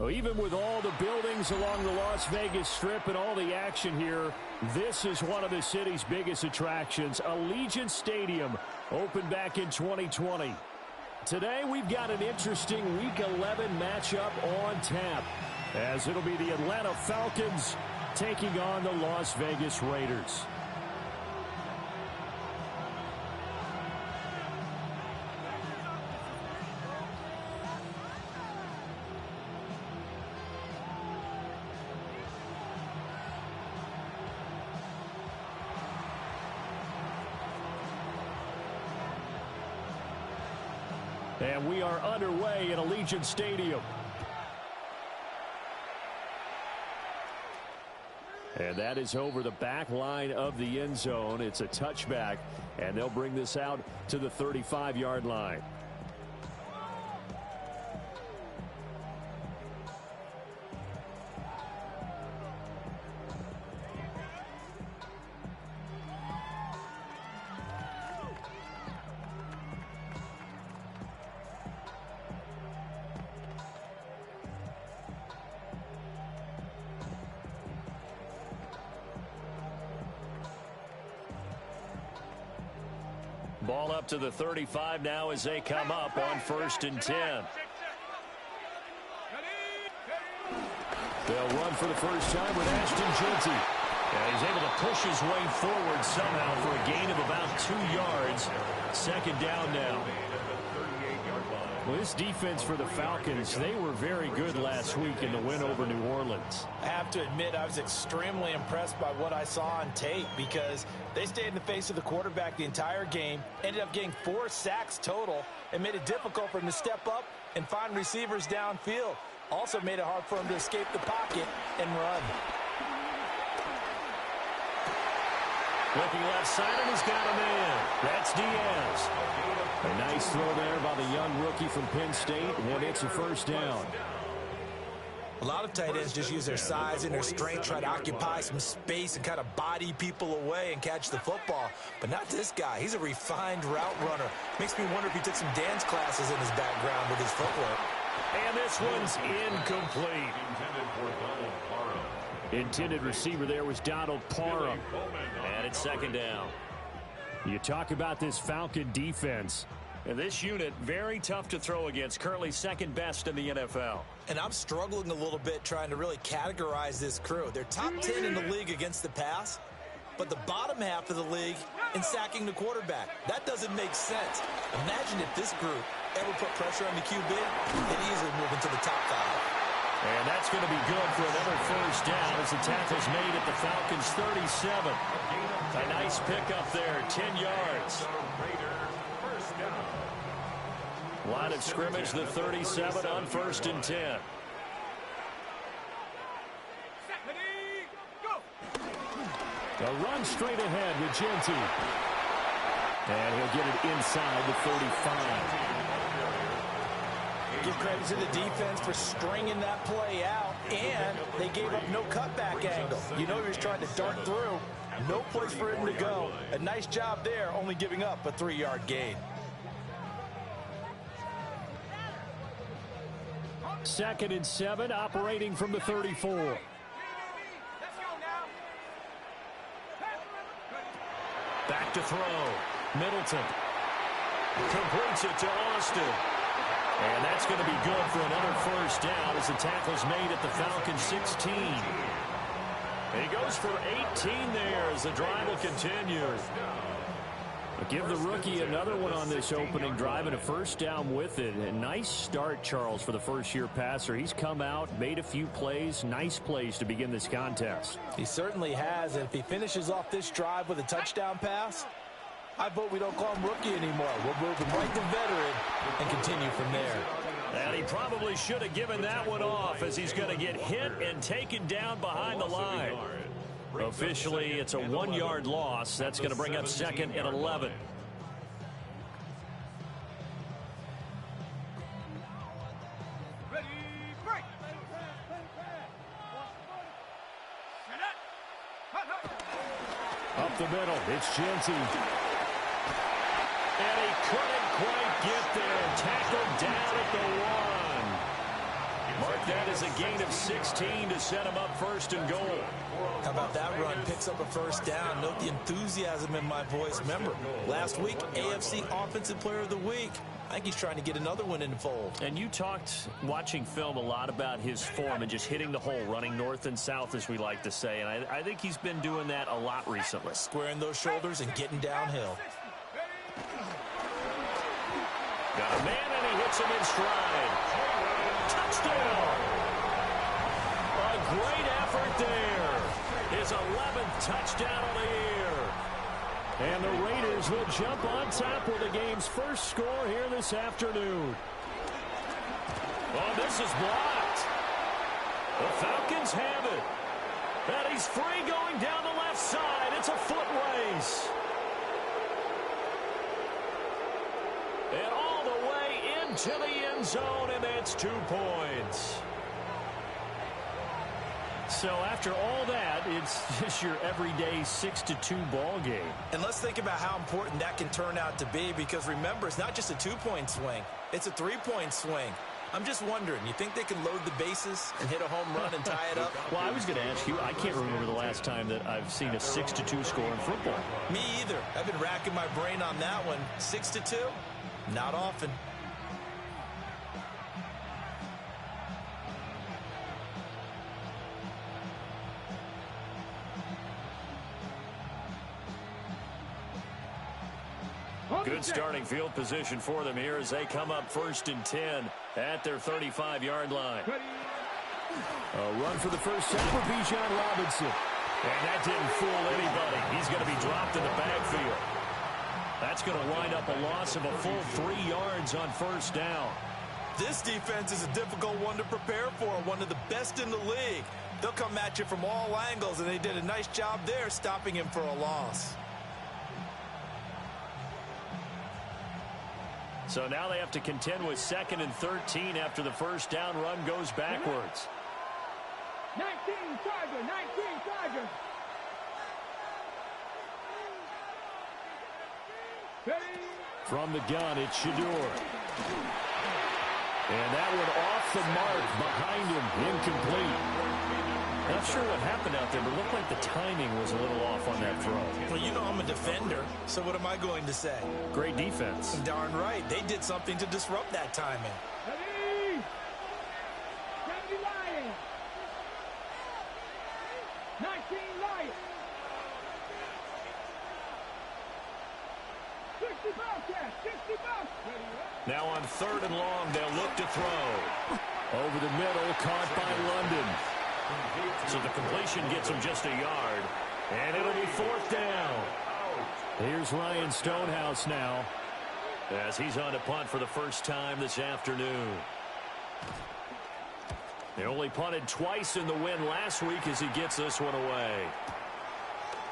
Well, even with all the buildings along the Las Vegas Strip and all the action here, this is one of the city's biggest attractions. Allegiant Stadium opened back in 2020. Today we've got an interesting Week 11 matchup on tap, as it'll be the Atlanta Falcons taking on the Las Vegas Raiders. And we are underway at Allegiant Stadium. And that is over the back line of the end zone. It's a touchback, and they'll bring this out to the 35-yard line. Ball up to the 35 now as they come up on 1st and 10. They'll run for the first time with Ashton Jeanty. And he's able to push his way forward somehow for a gain of about 2 yards. 2nd down now. Well, this defense for the Falcons, they were very good last week in the win over New Orleans. I have to admit, I was extremely impressed by what I saw on tape because they stayed in the face of the quarterback the entire game, ended up getting 4 sacks total, and made it difficult for him to step up and find receivers downfield. Also made it hard for him to escape the pocket and run. Looking left side, and he's got a man. That's Diaz. A nice throw there by the young rookie from Penn State, and it's a 1st down. A lot of tight ends just use their size and their strength, try to occupy some space and kind of body people away and catch the football. But not this guy. He's a refined route runner. Makes me wonder if he took some dance classes in his background with his footwork. And this one's incomplete. Intended receiver there was Donald Parham. And it's 2nd down. You talk about this Falcon defense. And this unit, very tough to throw against. Currently 2nd best in the NFL. And I'm struggling a little bit trying to really categorize this crew. They're top 10 in the league against the pass, but the bottom half of the league in sacking the quarterback. That doesn't make sense. Imagine if this group ever put pressure on the QB, they'd easily move into the top 5. And that's going to be good for another 1st down as the tackle's made at the Falcons' 37. A nice pickup there, 10 yards. Line of scrimmage, the 37 on 1st and 10. A run straight ahead with Jeanty. And he'll get it inside the 35. Give credit to the defense for stringing that play out, and they gave up no cutback angle. You know he was trying to dart through. No place for him to go. A nice job there, only giving up a 3-yard gain. 2nd and 7, operating from the 34. Back to throw. Middleton completes it to Austin. And that's going to be good for another 1st down as the tackle's made at the Falcons' 16. And he goes for 18 there as the drive will continue. Give the rookie another one on this opening drive and a 1st down with it. A nice start, Charles, for the first-year passer. He's come out, made a few plays, nice plays to begin this contest. He certainly has, and if he finishes off this drive with a touchdown pass, I vote we don't call him rookie anymore. We'll move him right to veteran and continue from there. And he probably should have given that one off as he's going to get hit and taken down behind the line. Officially, it's a 1-yard loss. That's going to bring up 2nd and 11. Up the middle, it's Jeanty. And he couldn't quite get there. Tackled down at the 1. Mark that as a gain of 16 to set him up first and goal. How about that run? Picks up a first down. Note the enthusiasm in my voice. Remember, last week, AFC Offensive Player of the Week. I think he's trying to get another one in the fold. And you talked, watching film, a lot about his form and just hitting the hole, running north and south, as we like to say. And I think he's been doing that a lot recently. Squaring those shoulders and getting downhill. Got a man, and he hits him in stride. Touchdown! A great effort there. His 11th touchdown of the year. And the Raiders will jump on top with the game's first score here this afternoon. Oh, this is blocked. The Falcons have it. And he's free going down the left side. It's a foot race. And all the way into the end zone, and that's 2 points. So after all that, it's just your everyday 6-2 ball game. And let's think about how important that can turn out to be, because remember, it's not just a 2-point swing. It's a 3-point swing. I'm just wondering, you think they can load the bases and hit a home run and tie it up? Well, I was going to ask you, I can't remember the last time that I've seen a 6-2 score in football. Me either. I've been racking my brain on that one. 6-2? Not often. Good starting field position for them here as they come up 1st and 10 at their 35-yard line. A run for the first time for Bijan Robinson. And that didn't fool anybody. He's going to be dropped in the backfield. That's going to wind up a loss of a full 3 yards on first down. This defense is a difficult one to prepare for, one of the best in the league. They'll come at you from all angles, and they did a nice job there stopping him for a loss. So now they have to contend with 2nd and 13 after the first down run goes backwards. 19 Charger, 19 Charger. From the gun, it's Shador. And that one off the mark behind him, incomplete. Not sure what happened out there, but it looked like the timing was a little off on that throw. Well, you know I'm a defender, so what am I going to say? Great defense. Darn right. They did something to disrupt that timing. Ready? Ready, Lions. 19 Lions. 60 Bobcats, 60 Bobcats. Now on 3rd and long, they'll look to throw. Over the middle, caught by London. So the completion gets him just a yard. And it'll be 4th down. Here's Ryan Stonehouse now, as he's on to punt for the first time this afternoon. They only punted twice in the win last week as he gets this one away.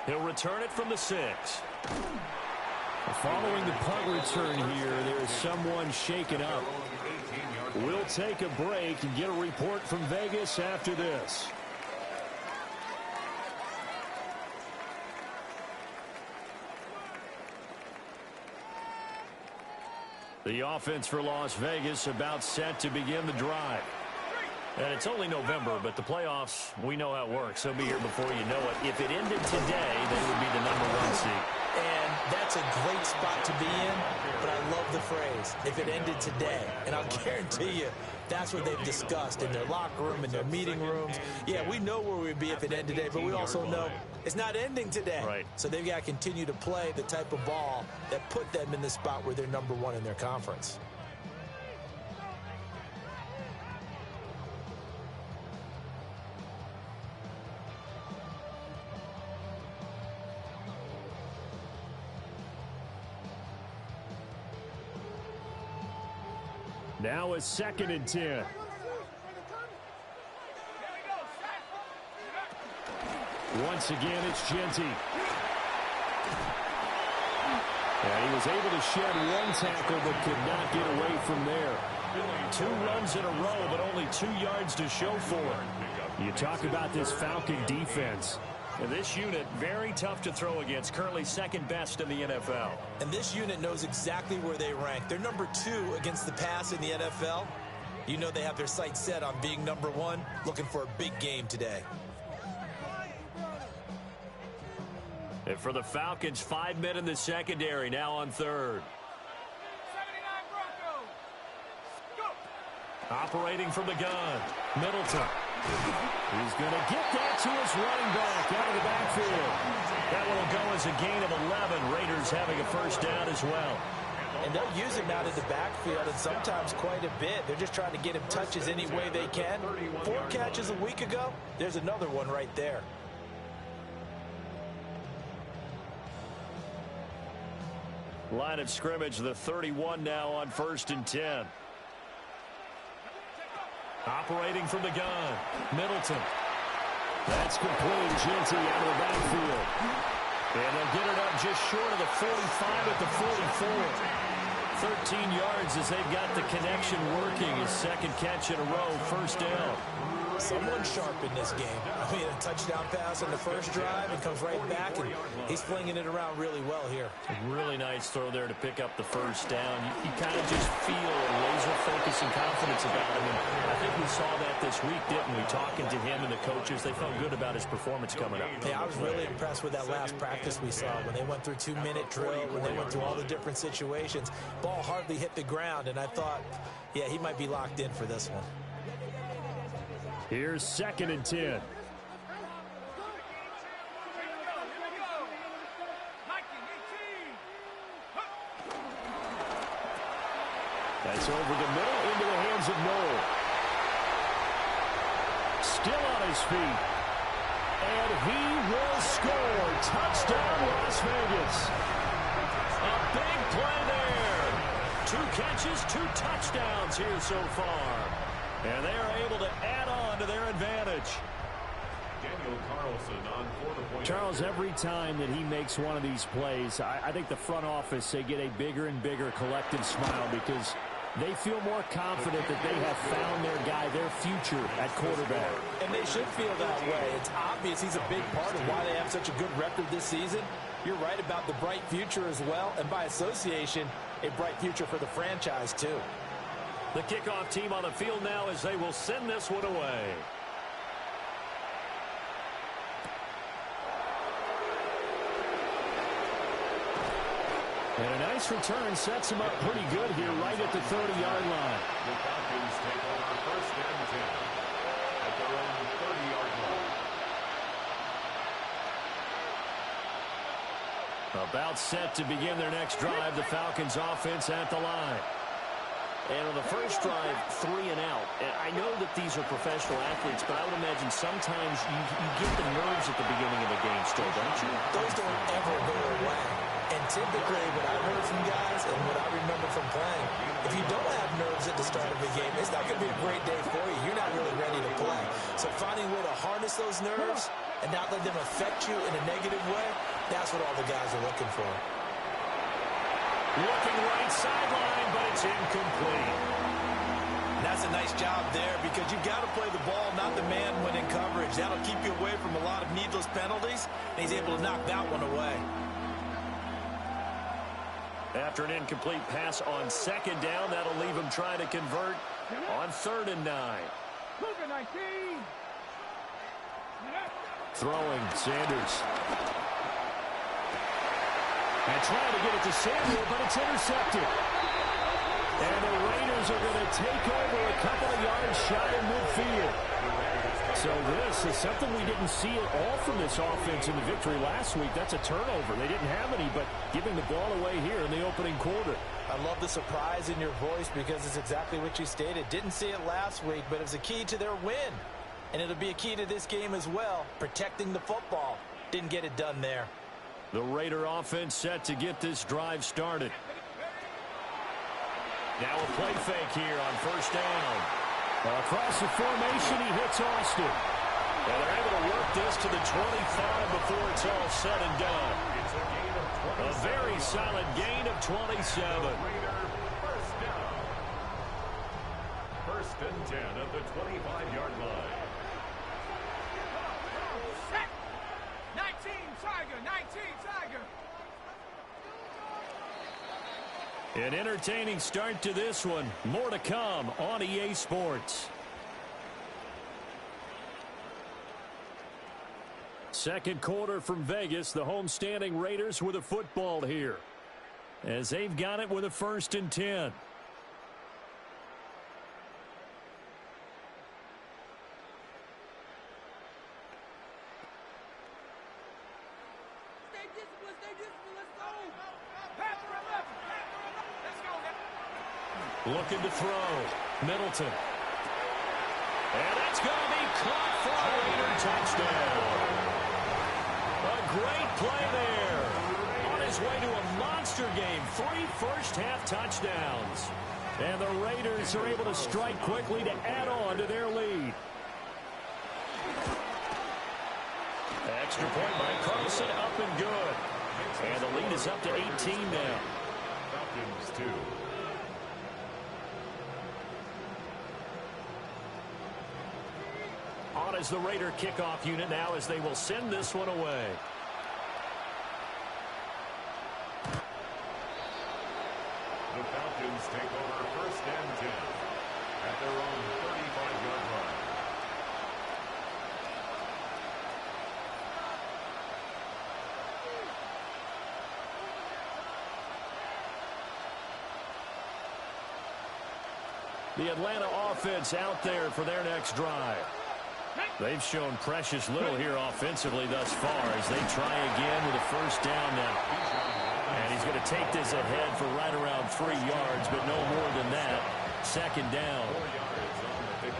He'll return it from the 6. Following the punt return here, there's someone shaken up. We'll take a break and get a report from Vegas after this. The offense for Las Vegas about set to begin the drive. And it's only November, but the playoffs, we know how it works. They'll be here before you know it. If it ended today, they would be the #1 seed. And that's a great spot to be in, but I love the phrase, if it ended today. And I'll guarantee you, that's what they've discussed in their locker room, in their meeting rooms. Yeah, we know where we'd be if it ended today, but we also know it's not ending today. Right. So they've got to continue to play the type of ball that put them in the spot where they're #1 in their conference. Now a 2nd and 10. Once again, it's Genty. And he was able to shed 1 tackle, but could not get away from there. 2 runs in a row, but only 2 yards to show for it. You talk about this Falcon defense. And this unit, very tough to throw against, currently 2nd best in the NFL. And this unit knows exactly where they rank. They're #2 against the pass in the NFL. You know they have their sights set on being #1, looking for a big game today. And for the Falcons, 5 men in the secondary, now on third. 79 Broncos. Go. Operating from the gun, Middleton. He's going to get that to his running back out of the backfield. That one will go as a gain of 11. Raiders having a first down as well. And they'll use him out of the backfield, and sometimes quite a bit. They're just trying to get him touches any way they can. 4 catches a week ago. There's another one right there. Line of scrimmage, the 31 now on 1st and 10. Operating from the gun, Middleton. That's complete. Ginty out of the backfield. And they'll get it up just short of the 45 at the 44. 13 yards as they've got the connection working. His second catch in a row, first down. Someone sharp in this game. I mean, a touchdown pass on the first drive and comes right back, and he's flinging it around really well here. A really nice throw there to pick up the first down. You kind of just feel a laser focus and confidence about him. And I think we saw that this week, didn't we? Talking to him and the coaches, they felt good about his performance coming up. Yeah, I was really impressed with that last practice we saw when they went through 2-minute drill, when they went through all the different situations. Ball hardly hit the ground, and I thought, yeah, he might be locked in for this one. Here's 2nd and 10. That's over the middle into the hands of Noel. Still on his feet. And he will score. Touchdown, Las Vegas. A big play there. 2 catches, 2 touchdowns here so far. And they are able to add on to their advantage. Daniel Carlson on for the point. Charles, every time that he makes one of these plays, I think the front office, they get a bigger and bigger collective smile because they feel more confident that they have found their guy, their future at quarterback. And they should feel that way. It's obvious he's a big part of why they have such a good record this season. You're right about the bright future as well, and by association, a bright future for the franchise too. The kickoff team on the field now as they will send this one away. And a nice return sets him up pretty good here right at the 30-yard line. The Falcons take over 1st and 10 at their own 30-yard line. About set to begin their next drive, the Falcons offense at the line. And on the first drive, 3 and out. And I know that these are professional athletes, but I would imagine sometimes you get the nerves at the beginning of a game still, don't you? Those don't ever go away. And typically what I've heard from guys and what I remember from playing, if you don't have nerves at the start of a game, it's not going to be a great day for you. You're not really ready to play. So finding a way to harness those nerves and not let them affect you in a negative way, that's what all the guys are looking for. Looking right sideline, but it's incomplete. That's a nice job there because you've got to play the ball, not the man when in coverage. That'll keep you away from a lot of needless penalties, and he's able to knock that one away. After an incomplete pass on 2nd down, that'll leave him trying to convert on 3rd and 9. Cougar 19. Throwing, Sanders. And trying to get it to Samuel, but it's intercepted. And the Raiders are going to take over a couple of yards shy of midfield. So this is something we didn't see at all from this offense in the victory last week. That's a turnover. They didn't have any, but giving the ball away here in the opening quarter. I love the surprise in your voice because it's exactly what you stated. Didn't see it last week, but it was a key to their win. And it'll be a key to this game as well, protecting the football. Didn't get it done there. The Raider offense set to get this drive started. Now a play fake here on 1st down. Across the formation, he hits Austin. And they're able to work this to the 25 before it's all said and done. A very solid gain of 27. Raider first down. 1st and 10 at the 25-yard line. 19 Tiger, 19 Tiger. An entertaining start to this one. More to come on EA Sports. Second quarter from Vegas. The homestanding Raiders with a football here, as they've got it with a 1st and 10. Looking to throw. Middleton. And that's going to be caught for a Raider touchdown. A great play there. On his way to a monster game. 3 first-half touchdowns. And the Raiders are able to strike quickly to add on to their lead. Extra point by Carlson, up and good. And the lead is up to 18 now. Falcons 2. On is the Raider kickoff unit now, as they will send this one away. The Falcons take over 1st and 10 at their own 35-yard line. The Atlanta offense out there for their next drive. They've shown precious little here offensively thus far, as they try again with a 1st down now. And he's going to take this ahead for right around 3 yards, but no more than that. 2nd down.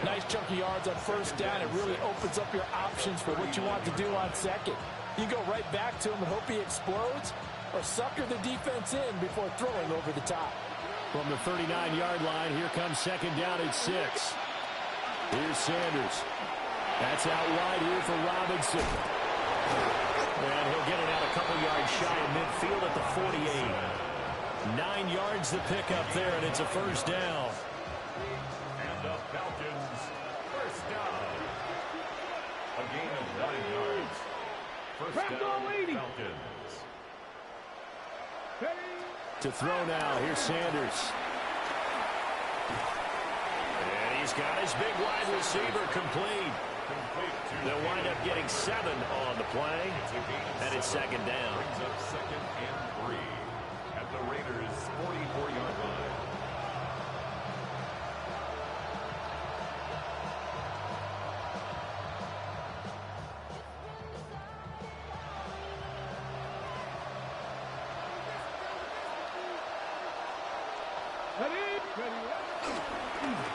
Nice chunky yards on 1st down. It really opens up your options for what you want to do on 2nd. You go right back to him and hope he explodes, or sucker the defense in before throwing over the top. From the 39-yard line, here comes 2nd down at 6. Here's Sanders. That's out wide here for Robinson. And he'll get it out a couple yards shy of midfield at the 48. 9 yards the pickup there, and it's a 1st down. And the Falcons 1st down. A gain of 9 yards. 1st down, Falcons. To throw now, here's Sanders. And he's got his big wide receiver complete. They'll wind up getting 7 on the play, and it's 2nd down. Brings up 2nd and 3 at the Raiders' 44-yard line.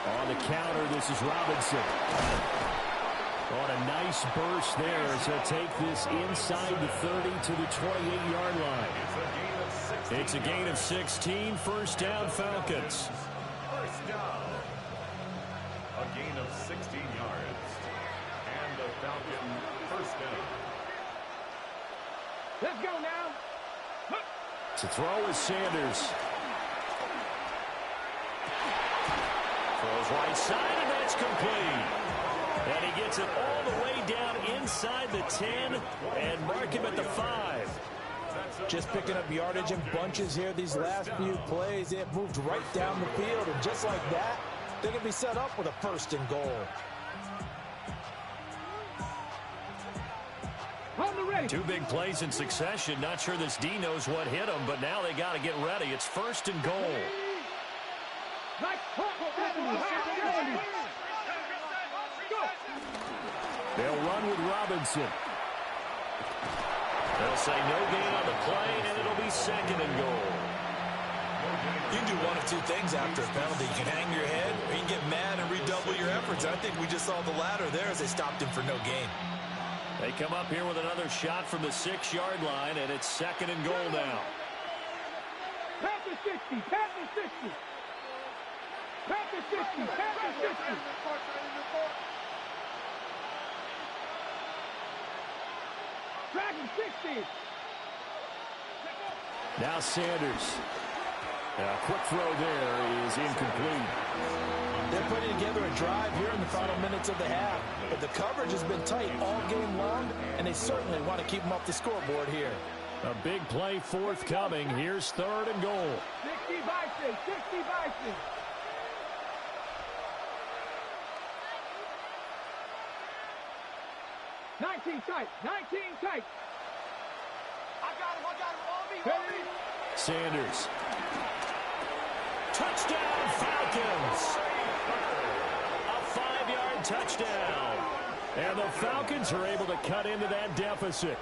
On the counter, this is Robinson. On a nice burst there as he'll take this inside the 30 to the 28-yard line. It's a gain of 16. 1st down, Falcons. 1st down. A gain of 16 yards. And the Falcon 1st down. Let's go now. To throw is Sanders. Throws right side, and that's complete. And he gets it all the way down inside the 10 and mark him at the 5. Just picking up yardage in bunches here these last few plays. They have moved right down the field, and just like that, they can be set up with a 1st and goal. Ready. 2 big plays in succession. Not sure this D knows what hit him, but now they got to get ready. It's 1st and goal. They'll run with Robinson. They'll say no gain on the play, and it'll be 2nd and goal. You can do one of 2 things after a penalty. You can hang your head, or you can get mad and redouble your efforts. I think we just saw the latter there as they stopped him for no gain. They come up here with another shot from the 6-yard line, and it's 2nd and goal now. Pass the 60. Pass the 60. Pass the 60. Pass the 60. Dragon 60. Now Sanders. A quick throw there is incomplete. They're putting together a drive here in the final minutes of the half, but the coverage has been tight all game long, and they certainly want to keep them off the scoreboard here. A big play forthcoming. Here's 3rd and goal. 60 Bison, 60 Bison. Nineteen tight, 19 tight. I got him, on me. Sanders. Touchdown, Falcons. A 5-yard touchdown. And the Falcons are able to cut into that deficit.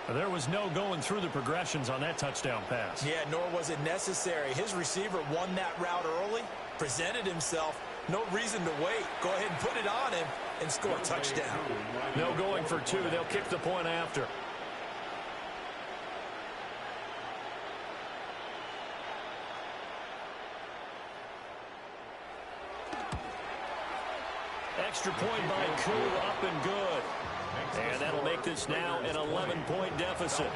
There was no going through the progressions on that touchdown pass. Yeah, nor was it necessary. His receiver won that route early, presented himself. No reason to wait. Go ahead and put it on him and score a touchdown. No going for 2. They'll kick the point after. Extra point by Koo, up and good. And that'll make this now an 11-point deficit.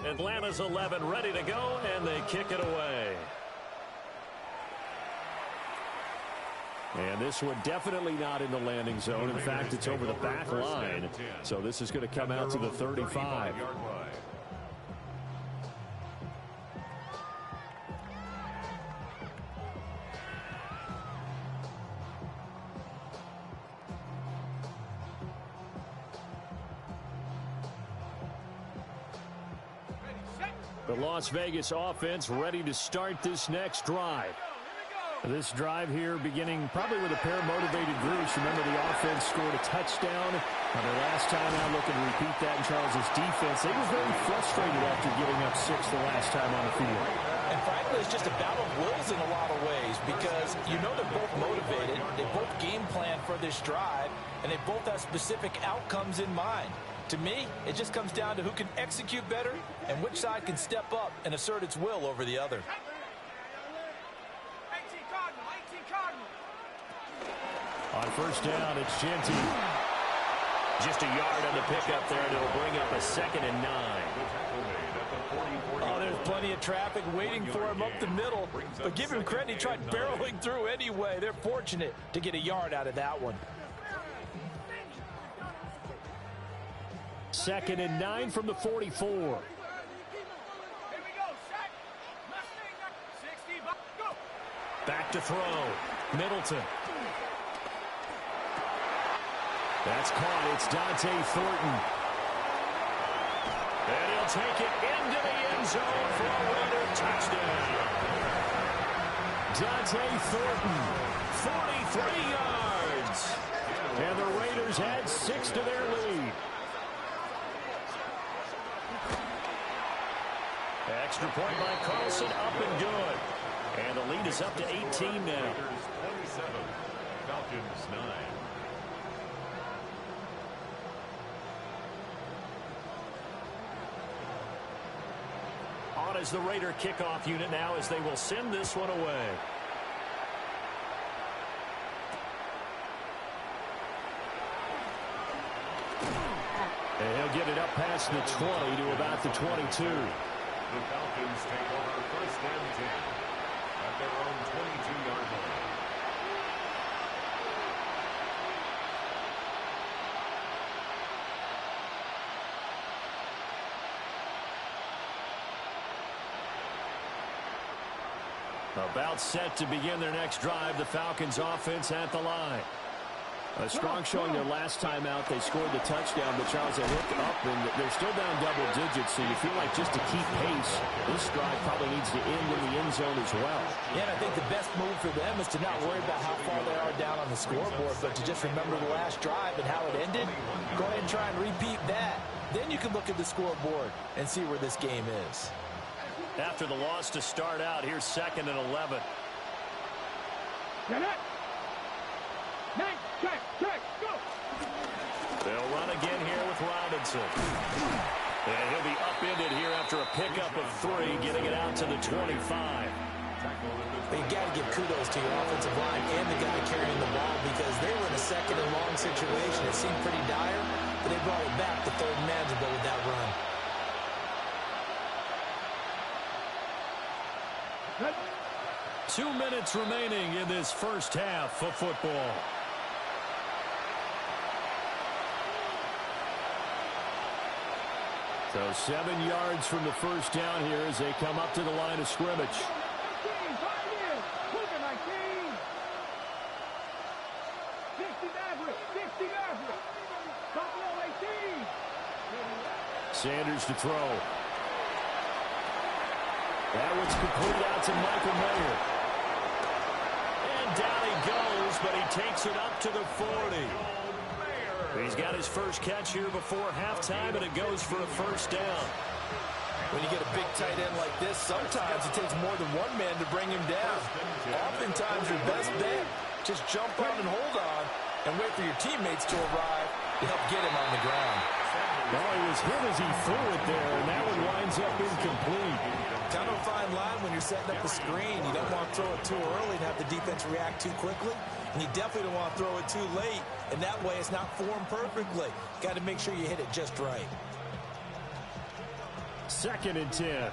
Atlanta's 11 ready to go, and they kick it away. And this one definitely not in the landing zone. In fact, it's over the back line. So this is going to come out to the 35. The Las Vegas offense ready to start this next drive. This drive here beginning probably with a pair of motivated groups. Remember, the offense scored a touchdown on their last time out. Looking to repeat that in Charles's defense. They were very frustrated after giving up 6 the last time on the field. And frankly, it's just a battle of wills in a lot of ways because you know they're both motivated. They both game plan for this drive, and they both have specific outcomes in mind. To me, it just comes down to who can execute better and which side can step up and assert its will over the other. On first down, it's Genty. Just a yard on the pickup there, and it'll bring up a 2nd and 9. Oh, there's plenty of traffic waiting for him up the middle. But give him credit, he tried barreling through anyway. They're fortunate to get a yard out of that one. 2nd and 9 from the 44. Back to throw. Middleton. That's caught. It's Dante Thornton. And he'll take it into the end zone for a Raider touchdown. Dante Thornton, 43 yards. And the Raiders add 6 to their lead. Extra point by Carlson, up and good. And the lead is up to 18 now. Raiders 27, Falcons 9. On is the Raider kickoff unit now as they will send this one away. And he'll get it up past the 20 to about the 22. The Falcons take over 1st and 10 at their own 22-yard line. About set to begin their next drive, the Falcons offense at the line. A strong showing their last time out. They scored the touchdown, but Charles, they looked up, and they're still down double digits, so you feel like just to keep pace, this drive probably needs to end in the end zone as well. Yeah, and I think the best move for them is to not worry about how far they are down on the scoreboard, but to just remember the last drive and how it ended. Go ahead and try and repeat that. Then you can look at the scoreboard and see where this game is. After the loss to start out, here's 2nd and 11. Get it. Nice. Check, go. They'll run again here with Robinson. And he'll be upended here after a pickup of 3, getting it out to the 25. But you got to give kudos to your offensive line and the guy carrying the ball because they were in a 2nd and long situation. It seemed pretty dire, but they brought it back to 3rd and manageable with that run. Good. 2 minutes remaining in this first half of football. So 7 yards from the first down here as they come up to the line of scrimmage. Sanders to throw. That one's complete out to Michael Mayer. And down he goes, but he takes it up to the 40. He's got his first catch here before halftime, and it goes for a first down. When you get a big tight end like this, sometimes it takes more than one man to bring him down. Oftentimes your best bet, just jump on and hold on and wait for your teammates to arrive to help get him on the ground. Well, he was hit as he threw it there, and that one winds up incomplete. Kind of a fine line when you're setting up a screen. You don't want to throw it too early and have the defense react too quickly. And you definitely don't want to throw it too late. And that way it's not formed perfectly. Got to make sure you hit it just right. 2nd and 10.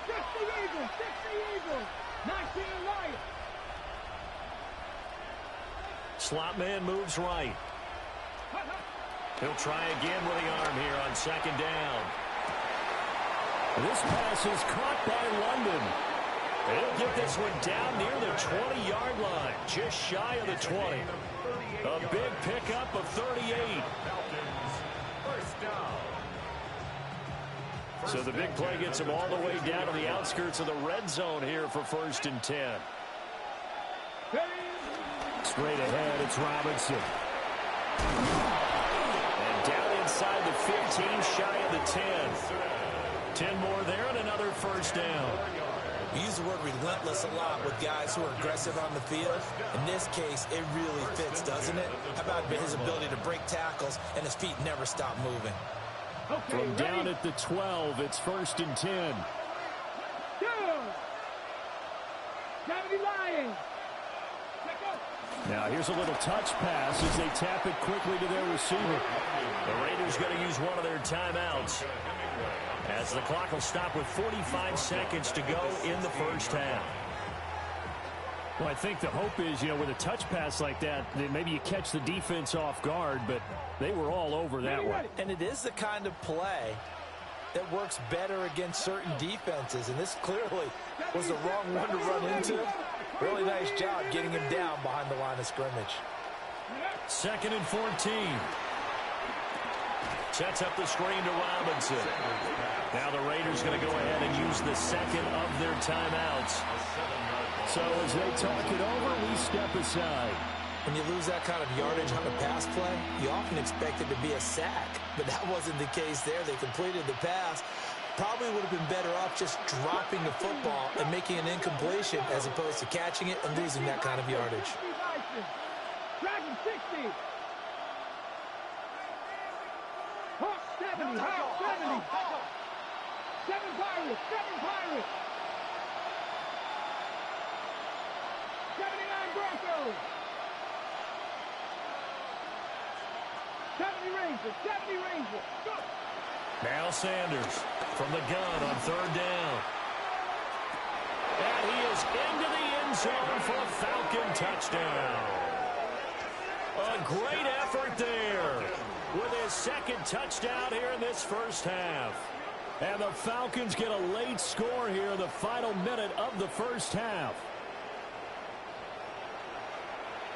Six the Eagles. 19 Lions. Slot man moves right. He'll try again with the arm here on 2nd down. This pass is caught by London. He'll get this one down near the 20-yard line, just shy of the 20. A big pickup of 38. So the big play gets him all the way down to the outskirts of the red zone here for 1st and 10. Straight ahead, it's Robinson. And down inside the 15, shy of the 10. 10 more there and another first down. We use the word relentless a lot with guys who are aggressive on the field. In this case, it really fits, doesn't it? How about his ability to break tackles and his feet never stop moving? From down at the 12, it's 1st and 10. Now here's a little touch pass as they tap it quickly to their receiver. The Raiders going to use one of their timeouts as the clock will stop with 45 seconds to go in the first half. Well, I think the hope is, with a touch pass like that maybe you catch the defense off guard, but they were all over that one. And it is the kind of play that works better against certain defenses, and this clearly was the wrong one to run into. Really nice job getting him down behind the line of scrimmage. 2nd and 14. Sets up the screen to Robinson. Now the Raiders going to go ahead and use the second of their timeouts. So as they talk it over, we step aside. When you lose that kind of yardage on a pass play, you often expect it to be a sack. But that wasn't the case there. They completed the pass. Probably would have been better off just dropping the football and making an incompletion as opposed to catching it and losing that kind of yardage. Dragon 60. Hawk 70. Hawk 70. 7 Pirates. 7 Pirates. 79 Broncos. 70 Rangers. 70 Rangers. Go. Now Sanders from the gun on 3rd down. And he is into the end zone for a Falcon touchdown. A great effort there with his 2nd touchdown here in this first half. And the Falcons get a late score here in the final minute of the first half.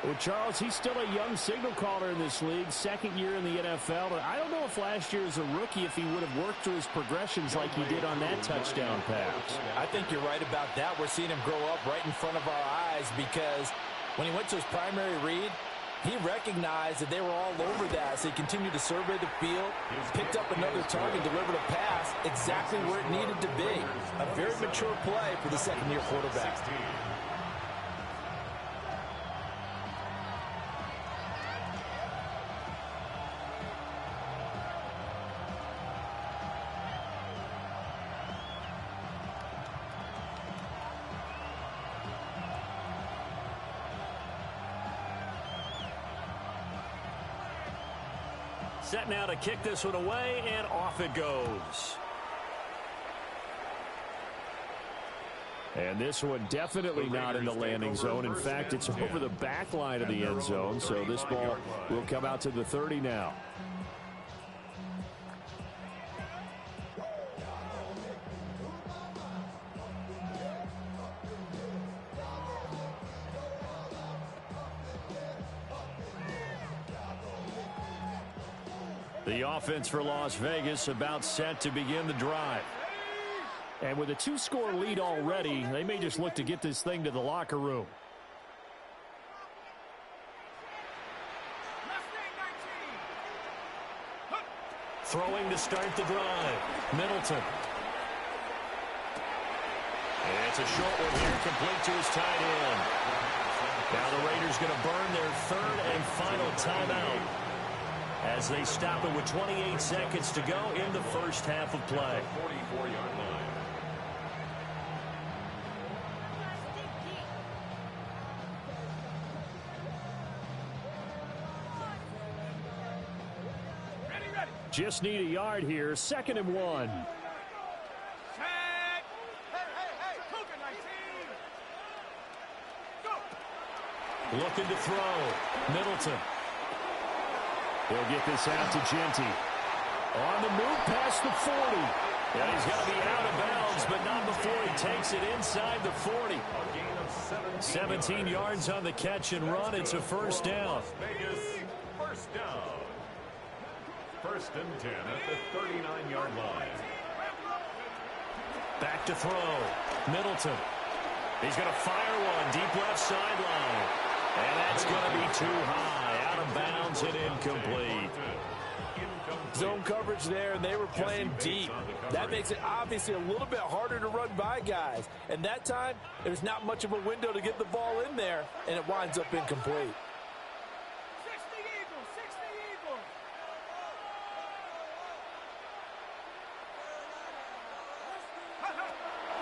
Well, Charles, he's still a young signal caller in this league, 2nd year in the NFL. But I don't know if last year as a rookie, if he would have worked through his progressions like he did on that touchdown pass. I think you're right about that. We're seeing him grow up right in front of our eyes because when he went to his primary read, he recognized that they were all over that. So he continued to survey the field, picked up another target, delivered a pass exactly where it needed to be. A very mature play for the 2nd-year quarterback. Set now to kick this one away, and off it goes. And this one definitely not in the landing zone. In fact, it's over the back line of the end zone. So this ball will come out to the 30 now. The offense for Las Vegas about set to begin the drive. And with a 2-score lead already, they may just look to get this thing to the locker room. Throwing to start the drive. Middleton. And it's a short one here, complete to his tight end. Now the Raiders going to burn their third and final timeout as they stop it with 28 seconds to go in the first half of play. 44-yard line. Just need a yard here. 2nd and 1. Looking to throw. Middleton. He'll get this out to Genty. On the move past the 40. And he's got to be out of bounds, but not before he takes it inside the 40. 17 yards on the catch and run. It's a first down. Vegas, first down. 1st and 10 at the 39-yard line. Back to throw. Middleton. He's going to fire one deep left sideline. And that's going to be too high. Out of bounds and incomplete. Zone coverage there, and they were playing deep. That makes it obviously a little bit harder to run by guys. And that time, there's not much of a window to get the ball in there, and it winds up incomplete.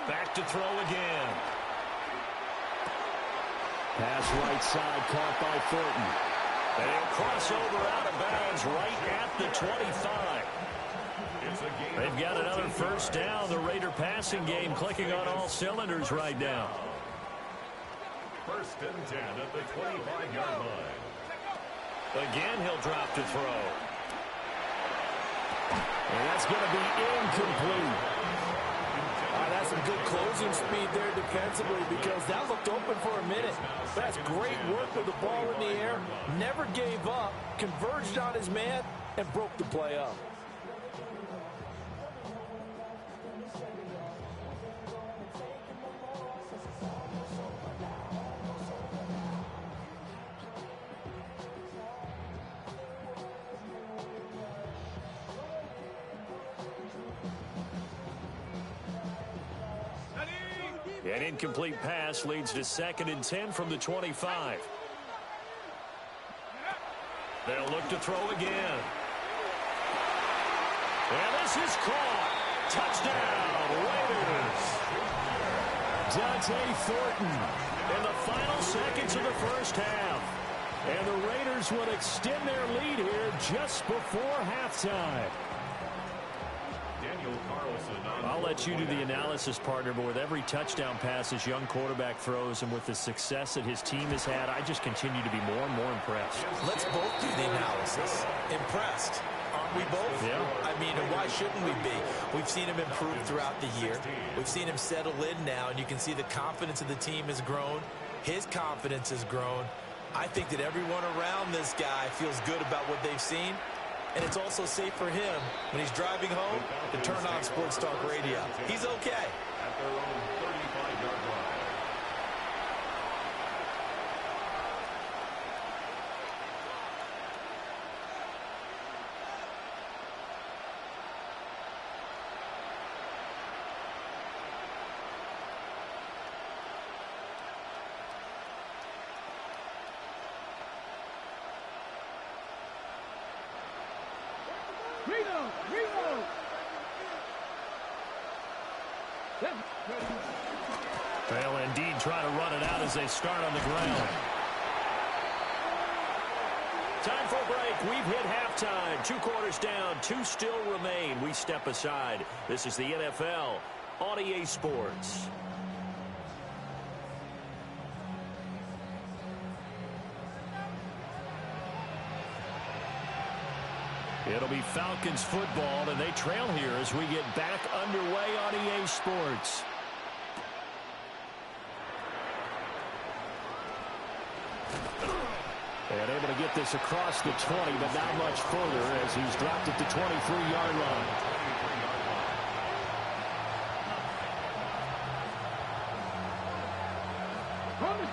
Back to throw again. Pass right side, caught by Thornton. And he'll cross over out of bounds right at the 25. They've got another first down. The Raider passing game clicking on all cylinders right now. 1st and 10 at the 25-yard line. Again, he'll drop to throw. And that's going to be incomplete. That's some good closing speed there defensively because that looked open for a minute. That's great work with the ball in the air. Never gave up, converged on his man, and broke the play up. An incomplete pass leads to 2nd and 10 from the 25. They'll look to throw again. And this is caught. Touchdown, Raiders. Dante Thornton in the final seconds of the first half. And the Raiders will extend their lead here just before halftime. I'll let you do the analysis, partner, but with every touchdown pass this young quarterback throws and with the success that his team has had, I just continue to be more and more impressed. Let's both do the analysis. Impressed. Aren't we both? Yeah. I mean, and why shouldn't we be? We've seen him improve throughout the year. We've seen him settle in now, and you can see the confidence of the team has grown. His confidence has grown. I think that everyone around this guy feels good about what they've seen. And it's also safe for him when he's driving home to turn on Sports Talk Radio. He's okay. At their own 35-yard line. They'll indeed try to run it out as they start on the ground. Time for a break. We've hit halftime. 2 quarters down. 2 still remain. We step aside. This is the NFL on EA Sports. It'll be Falcons football, and they trail here as we get back underway on EA Sports. And able to get this across the 20, but not much further as he's dropped at the 23-yard line.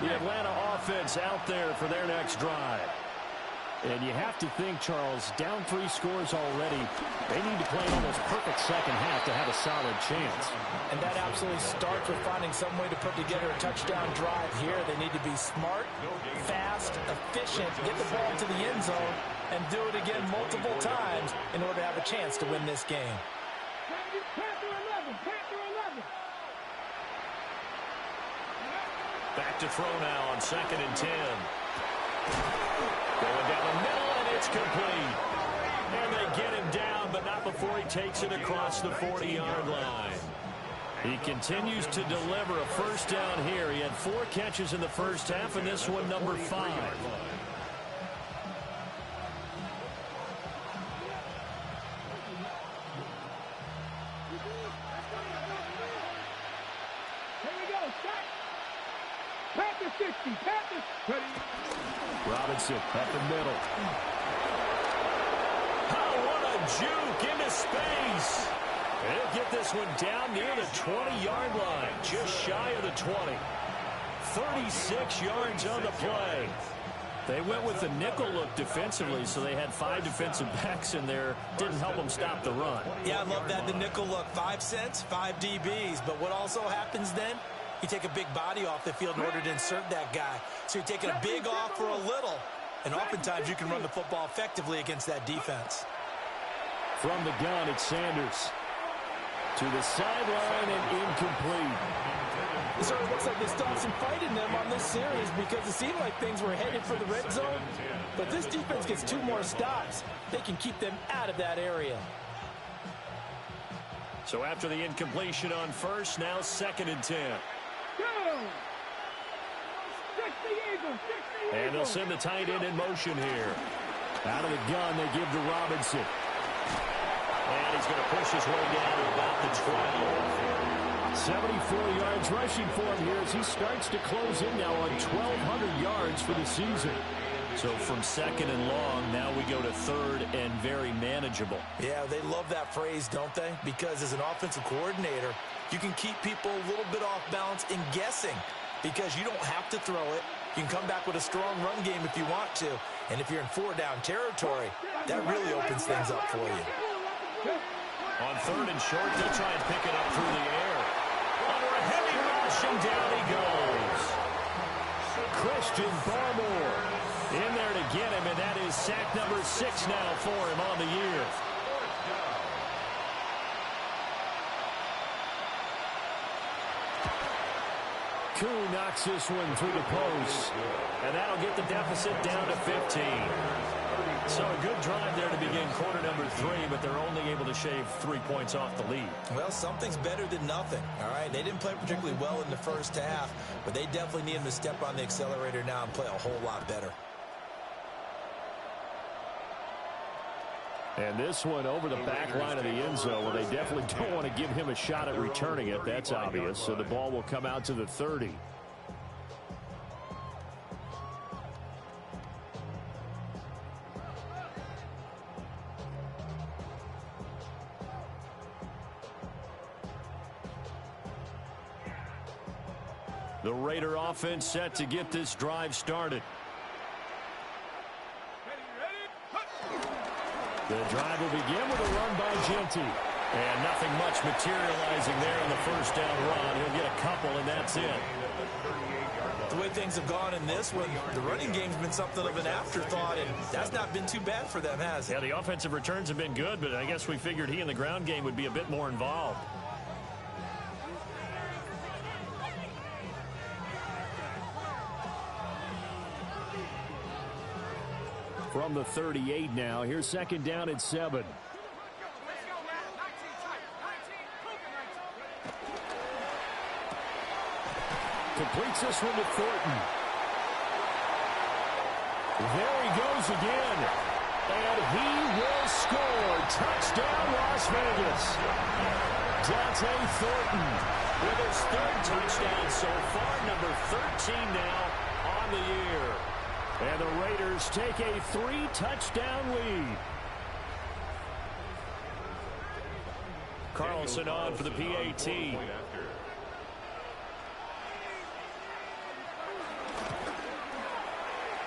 The Atlanta offense out there for their next drive. And you have to think, Charles, down 3 scores already. They need to play an almost perfect second half to have a solid chance. And that absolutely starts with finding some way to put together a touchdown drive here. They need to be smart, fast, efficient, get the ball to the end zone, and do it again multiple times in order to have a chance to win this game. Back to throw now on 2nd and 10. Going down the middle, and it's complete. And they get him down, but not before he takes it across the 40-yard line. He continues to deliver a first down here. He had 4 catches in the first half, and this one number 5. Robinson at the middle. Oh, what a juke into space. They'll get this one down near the 20-yard line, just shy of the 20. 36 yards on the play. They went with the nickel look defensively, so they had 5 defensive backs in there. Didn't help them stop the run. Yeah, I love that, the nickel look. 5 cents, 5 DBs. But what also happens then? You take a big body off the field in order to insert that guy. So you're taking a big off for a little. And oftentimes you can run the football effectively against that defense. From the gun, it's Sanders. To the sideline and incomplete. It sort of looks like they still have some fight in them on this series because it seemed like things were headed for the red zone. But this defense gets 2 more stops. They can keep them out of that area. So after the incompletion on first, now 2nd and 10. And they'll send the tight end in motion here. Out of the gun, they give to Robinson. And he's going to push his way down to about the 12. 74 yards rushing for him here as he starts to close in now on 1,200 yards for the season. So from 2nd and long, now we go to 3rd and very manageable. Yeah, they love that phrase, don't they? Because as an offensive coordinator, you can keep people a little bit off balance in guessing because you don't have to throw it. You can come back with a strong run game if you want to. And if you're in 4-down territory, that really opens things up for you. On 3rd and short, they'll try and pick it up through the air. Under a heavy rush, and down he goes. Christian Barmore in there to get him, and that is sack number 6 now for him on the year. Koo knocks this one through the post, and that'll get the deficit down to 15. So a good drive there to begin quarter number 3, but they're only able to shave 3 points off the lead. Well, something's better than nothing, all right? They didn't play particularly well in the first half, but they definitely need them to step on the accelerator now and play a whole lot better. And this one over the back line of the end zone. Well, they definitely don't want to give him a shot at returning it. That's obvious. So the ball will come out to the 30. The Raider offense set to get this drive started. The drive will begin with a run by Genty. And nothing much materializing there in the first down run. He'll get a couple, and that's it. The way things have gone in this one, the running game's been something of an afterthought, and that's not been too bad for them, has it? Yeah, the offensive returns have been good, but I guess we figured he in the ground game would be a bit more involved. From the 38 now, here's 2nd down at 7. Completes this one to Thornton. There he goes again. And he will score. Touchdown, Las Vegas. Dante Thornton with his third touchdown so far, number 13 now on the year. And the Raiders take a 3-touchdown lead. Carlson on for the PAT.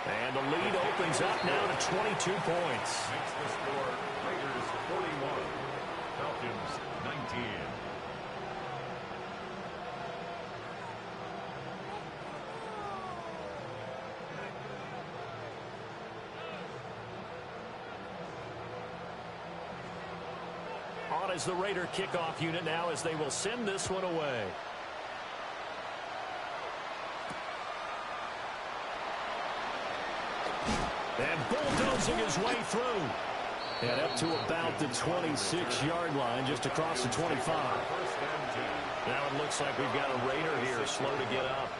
And the lead opens up now to 22 points. Makes the score Raiders 41, Falcons 19. On is the Raider kickoff unit now as they will send this one away. And bulldozing his way through. And up to about the 26-yard line, just across the 25. Now it looks like we've got a Raider here, slow to get up.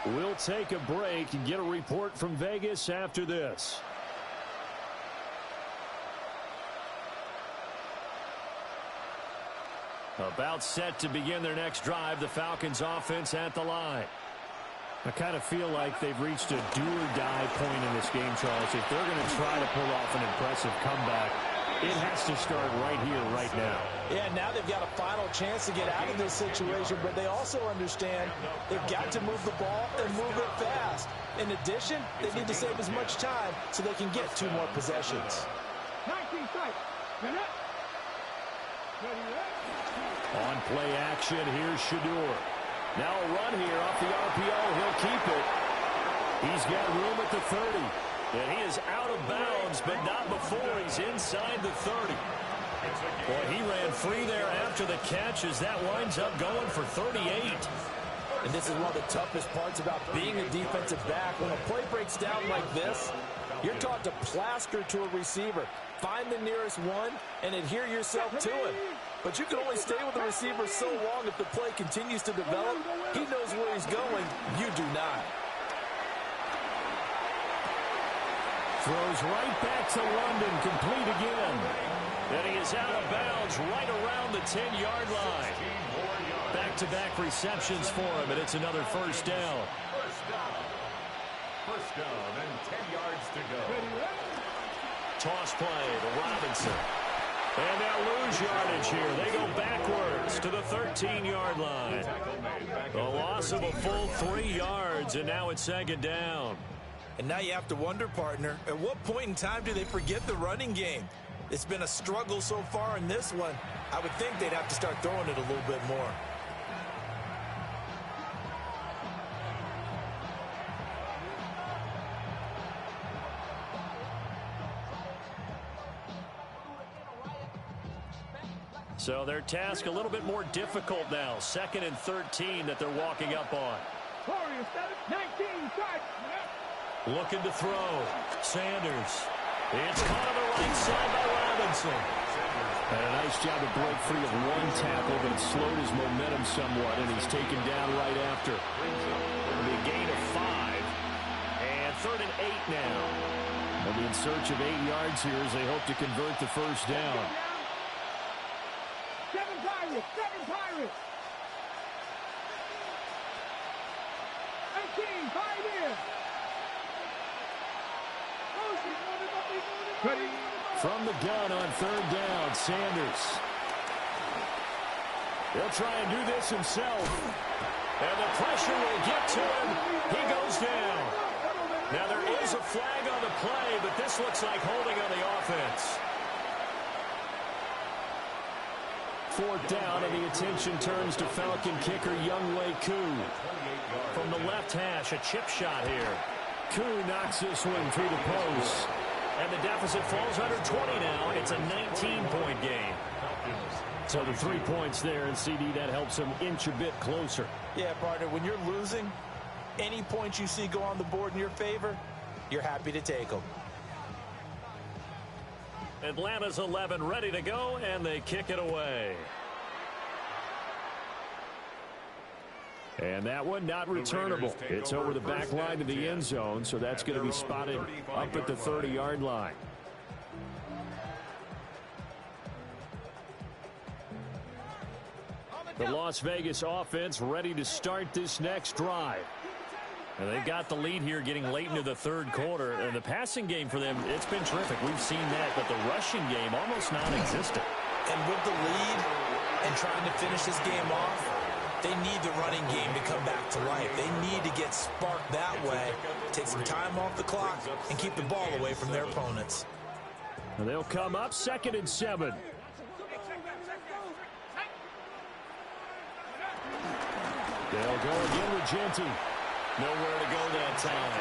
We'll take a break and get a report from Vegas after this. About set to begin their next drive, the Falcons offense at the line. I kind of feel like they've reached a do-or-die point in this game, Charles. If they're going to try to pull off an impressive comeback, it has to start right here, right now. Yeah, now they've got a final chance to get out of this situation, but they also understand they've got to move the ball and move it fast. In addition, they need to save as much time so they can get 2 more possessions. 19 strikes. On play action, here's Shador. Now a run here off the RPO. He'll keep it. He's got room at the 30. And he is out of bounds, but not before he's inside the 30. Boy, he ran free there after the catch as that winds up going for 38. And this is one of the toughest parts about being a defensive back. When a play breaks down like this, you're taught to plaster to a receiver. Find the nearest one and adhere yourself to him. But you can only stay with the receiver so long if the play continues to develop. He knows where he's going. You do not. Throws right back to London, complete again. And he is out of bounds right around the 10-yard line. Back-to-back receptions for him, and it's another first down. First down and 10 yards to go. Toss play to Robinson. And they'll lose yardage here. They go backwards to the 13-yard line. The loss of a full 3 yards, and now it's second down. And now you have to wonder, partner, at what point in time do they forget the running game? It's been a struggle so far in this one. I would think they'd have to start throwing it a little bit more. So their task a little bit more difficult now. 2nd and 13 that they're walking up on. 19 strikes. Looking to throw. Sanders. It's caught on the right side by Robinson. And a nice job to break free of one tackle, but it slowed his momentum somewhat, and he's taken down right after. It'll be a gain of 5. And 3rd and 8 now. They'll be in search of 8 yards here as they hope to convert the first down. 7 Pirates. 7 Pirates. 18. 5 in. From the gun on 3rd down, Sanders. He'll try and do this himself. And the pressure will get to him. He goes down. Now there is a flag on the play, but this looks like holding on the offense. 4th down, and the attention turns to Falcon kicker Younghoe Koo. From the left hash, a chip shot here. Koo knocks this one through the post. And the deficit falls under 20 now. It's a 19-point game. So the 3 points there, and CD, that helps them inch a bit closer. Yeah, partner, when you're losing, any points you see go on the board in your favor, you're happy to take them. Atlanta's 11 ready to go, and they kick it away. And that one not returnable. It's over the back line to the end zone, so that's going to be spotted up at the 30-yard line. The Las Vegas offense ready to start this next drive. And they've got the lead here getting late into the third quarter. And the passing game for them, it's been terrific. We've seen that, but the rushing game almost non-existent. And with the lead and trying to finish this game off, they need the running game to come back to life. They need to get sparked that way, take some time off the clock, and keep the ball away from their opponents. And they'll come up 2nd and 7. They'll go again with Genty. Nowhere to go that time.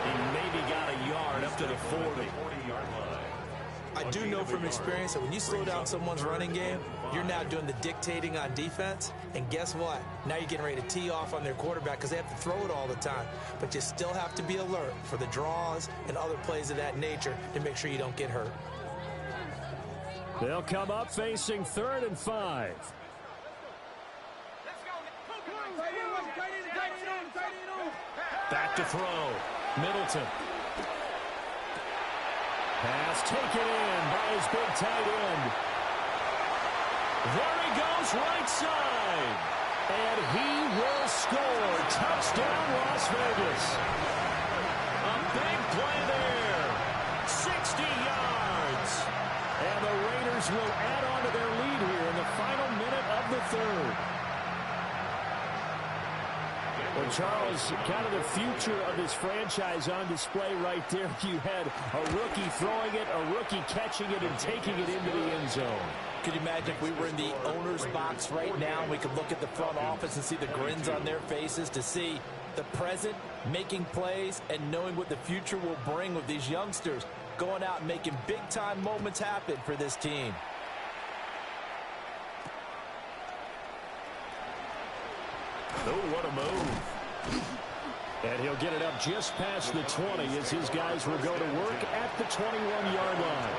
He maybe got a yard up to the 40. I do know from experience that when you slow down someone's running game, you're now doing the dictating on defense. And guess what? Now you're getting ready to tee off on their quarterback because they have to throw it all the time. But you still have to be alert for the draws and other plays of that nature to make sure you don't get hurt. They'll come up facing 3rd and 5. Back to throw. Middleton. Pass taken in by his big tight end. There he goes, right side. And he will score. Touchdown, Las Vegas. A big play there. 60 yards. And the Raiders will add on to their lead here in the final minute of the third. Well, Charles, kind of the future of this franchise on display right there. You had a rookie throwing it, a rookie catching it, and taking it into the end zone. Could you imagine if we were in the owner's box right now and we could look at the front office and see the grins on their faces to see the present making plays and knowing what the future will bring with these youngsters going out and making big-time moments happen for this team. Oh, what a move. And he'll get it up just past the 20 as his guys will go to work at the 21-yard line.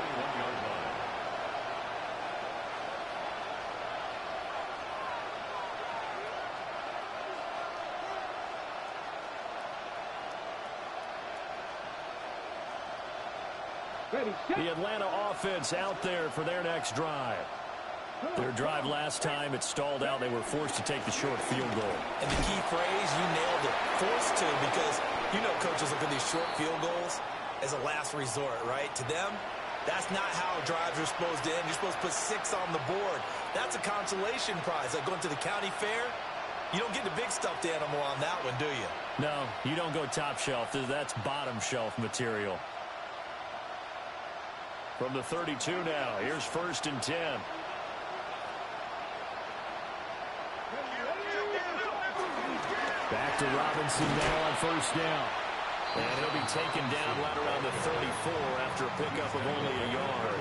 The Atlanta offense out there for their next drive. Their drive last time, it stalled out. They were forced to take the short field goal. And the key phrase, you nailed it, forced to, because you know coaches look at these short field goals as a last resort, right? To them, that's not how drives are supposed to end. You're supposed to put 6 on the board. That's a consolation prize. Like going to the county fair, you don't get the big stuffed animal on that one, do you? No, you don't go top shelf. That's bottom shelf material. From the 32 now, here's 1st and 10. Back to Robinson now on 1st down. And he'll be taken down right around the 34 after a pickup of only a yard.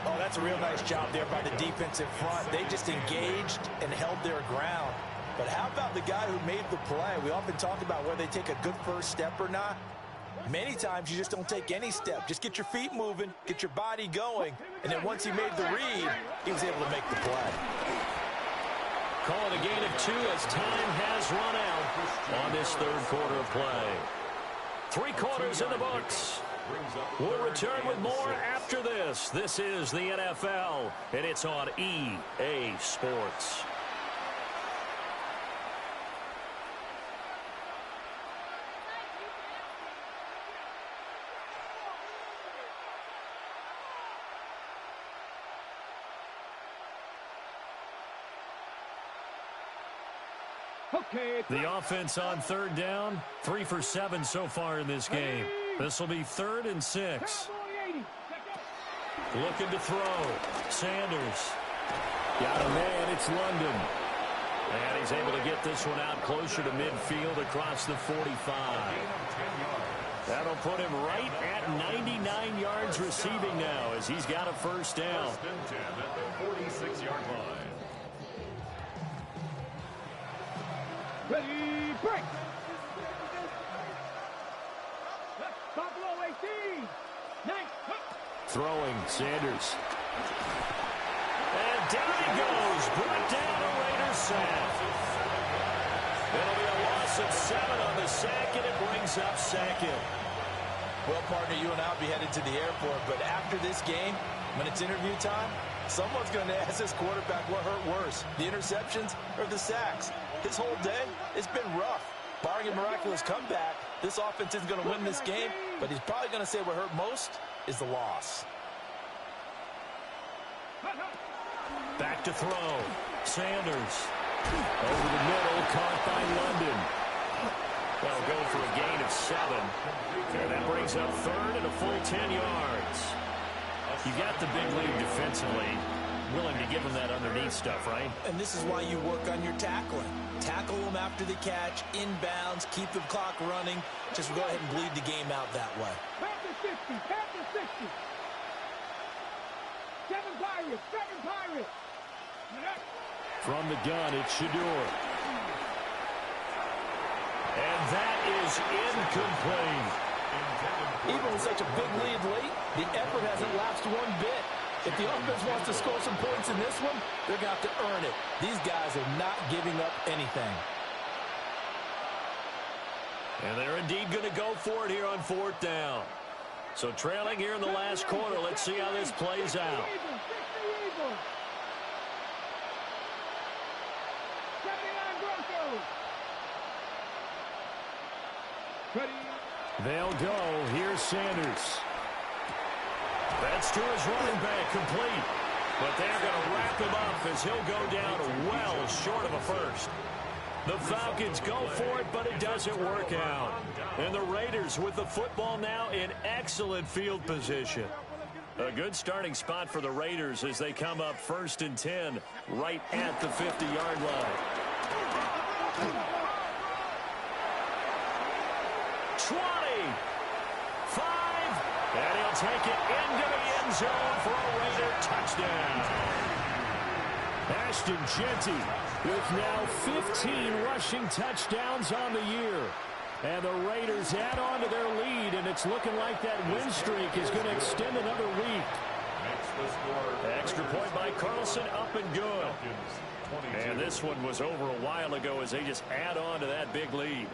Oh, that's a real nice job there by the defensive front. They just engaged and held their ground. But how about the guy who made the play? We often talk about whether they take a good first step or not. Many times you just don't take any step. Just get your feet moving, get your body going, and then once he made the read, he was able to make the play. Call it a gain of 2 as time has run out on this third quarter of play. 3 quarters in the books. We'll return with more after this. This is the NFL, and it's on EA Sports. The offense on 3rd down, 3 for 7 so far in this game. This will be 3rd and 6. Looking to throw. Sanders. Got a man, it's London. And he's able to get this one out closer to midfield across the 45. That'll put him right at 99 yards receiving now as he's got a 1st down. First and 10 at the 46-yard line. Ready, break! Buffalo 18! Nice! Throwing, Sanders. And down he goes. Brought down a Raiders sack. It'll be a loss of 7 on the sack, and it brings up 2nd. Well, partner, you and I will be headed to the airport, but after this game, when it's interview time, Someone's going to ask this quarterback what hurt worse, the interceptions or the sacks. His whole day, it's been rough. Barring a miraculous comeback, this offense isn't going to win this game, but he's probably going to say what hurt most is the loss. Back to throw. Sanders. Over the middle, caught by London. They'll go for a gain of 7. And that brings up third and a full 10 yards. You got the big lead defensively. Willing to give them that underneath stuff, right? And this is why you work on your tackling. Tackle them after the catch, inbounds, keep the clock running. Just go ahead and bleed the game out that way. Back to 60, back to 60. 7 Pirates, 7 Pirates. From the gun, it's Shador. And that is incomplete. Even with such a big lead late, the effort hasn't lapsed one bit. If the offense wants to score some points in this one, they're going to have to earn it. These guys are not giving up anything. And they're indeed going to go for it here on 4th down. So trailing here in the last quarter, let's see how this plays out. They'll go. Here's Sanders. That's to his running back, complete. But they're going to wrap him up as he'll go down well short of a first. The Falcons go for it, but it doesn't work out. And the Raiders with the football now in excellent field position. A good starting spot for the Raiders as they come up 1st and 10 right at the 50-yard line. 20, 5, and he'll take it into the end zone for a Raider touchdown. Ashton Jeanty with now 15 rushing touchdowns on the year. And the Raiders add on to their lead, and it's looking like that win streak is going to extend another week. Extra point by Carlson, up and good. And this one was over a while ago as they just add on to that big lead.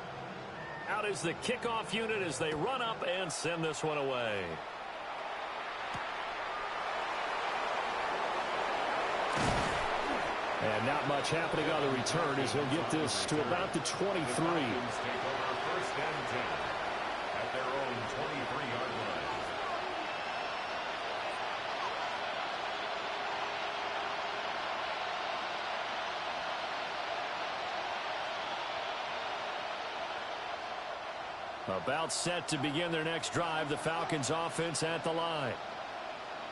Out is the kickoff unit as they run up and send this one away. And not much happening on the return as he'll get this to about the 23. About set to begin their next drive, the Falcons offense at the line.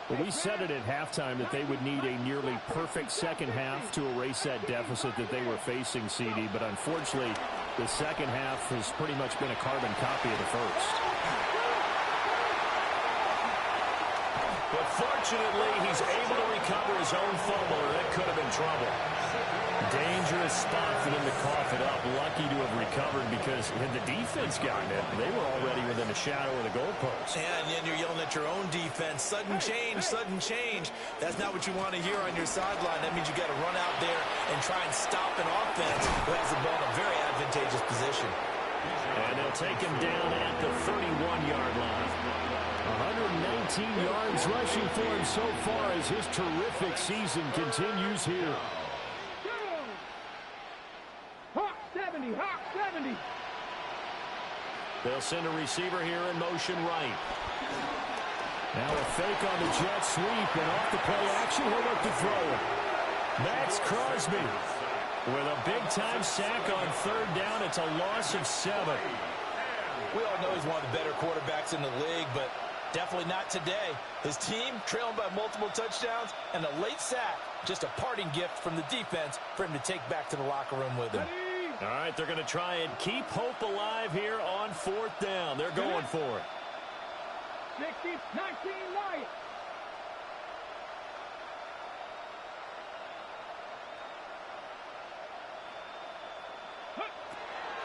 Well, we said it at halftime that they would need a nearly perfect second half to erase that deficit that they were facing, CD. But unfortunately, the second half has pretty much been a carbon copy of the first. But fortunately, he's able to recover his own fumble, or that could have been trouble. Dangerous spot for them to cough it up. Lucky to have recovered because had the defense gotten it, they were already within a shadow of the goalpost. Yeah, and then you're yelling at your own defense. Sudden change, sudden change. That's not what you want to hear on your sideline. That means you got to run out there and try and stop an offense who has the ball in a very advantageous position. And they'll take him down at the 31-yard line. 119 yards rushing for him so far as his terrific season continues here. Hawk 70, Hawk 70. They'll send a receiver here in motion right. Now a fake on the jet sweep, and off the play action, he'll look to throw it. Max Crosby with a big-time sack on 3rd down. It's a loss of 7. We all know he's one of the better quarterbacks in the league, but definitely not today. His team trailing by multiple touchdowns, and a late sack, just a parting gift from the defense for him to take back to the locker room with him. All right, they're going to try and keep hope alive here on 4th down. They're going for it. 60, 19, Lions.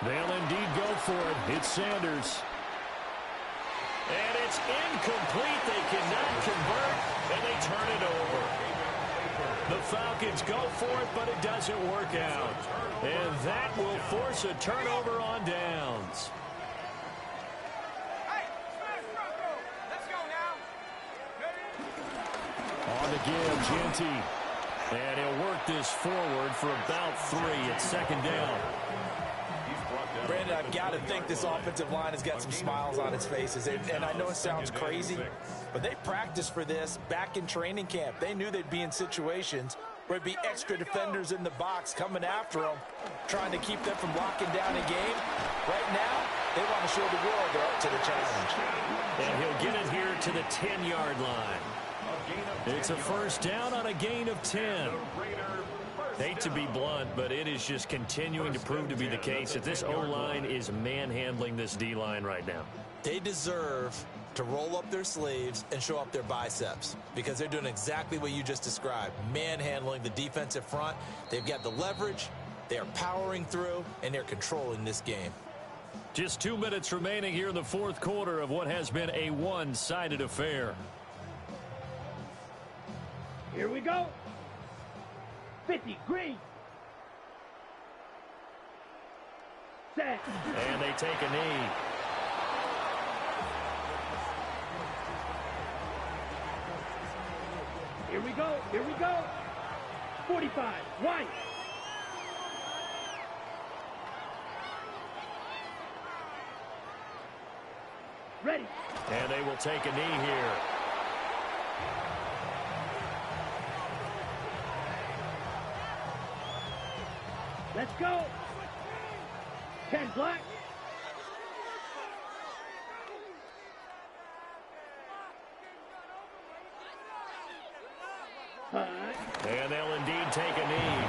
They'll indeed go for it. It's Sanders. And it's incomplete. They cannot convert, and they turn it over. The Falcons go for it, but it doesn't work out. And that will force a turnover on downs. On the give. Genty. And he'll work this forward for about 3 at second down. Brandon, I've got to think this offensive line has got some smiles on its faces. And I know it sounds crazy, but they practiced for this back in training camp. They knew they'd be in situations where there'd be extra defenders in the box coming after them, trying to keep them from locking down a game. Right now, they want to show the world they're up to the challenge. And he'll get it here to the 10-yard line. It's a first down on a gain of 10. Hate to be blunt, but it is just continuing to prove to be the case that this O-line is manhandling this D-line right now. They deserve to roll up their sleeves and show up their biceps because they're doing exactly what you just described, manhandling the defensive front. They've got the leverage, they're powering through, and they're controlling this game. Just 2 minutes remaining here in the fourth quarter of what has been a one-sided affair. Here we go. 50, green. Set. And they take a knee. Here we go. Here we go. 45, white. Ready. And they will take a knee here. Let's go. 10 black. And they'll indeed take a knee.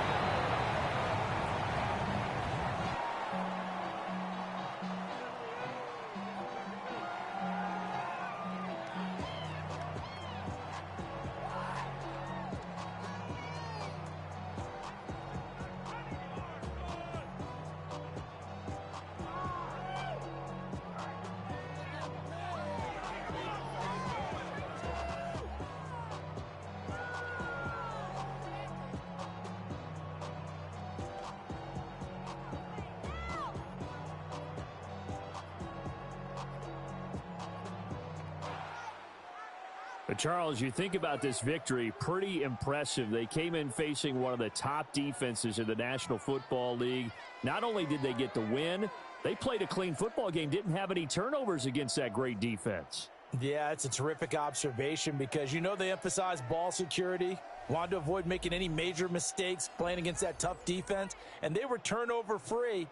But Charles, you think about this victory, pretty impressive. They came in facing one of the top defenses in the National Football League. Not only did they get the win, they played a clean football game, didn't have any turnovers against that great defense. Yeah, it's a terrific observation because you know they emphasize ball security, wanted to avoid making any major mistakes playing against that tough defense, and they were turnover free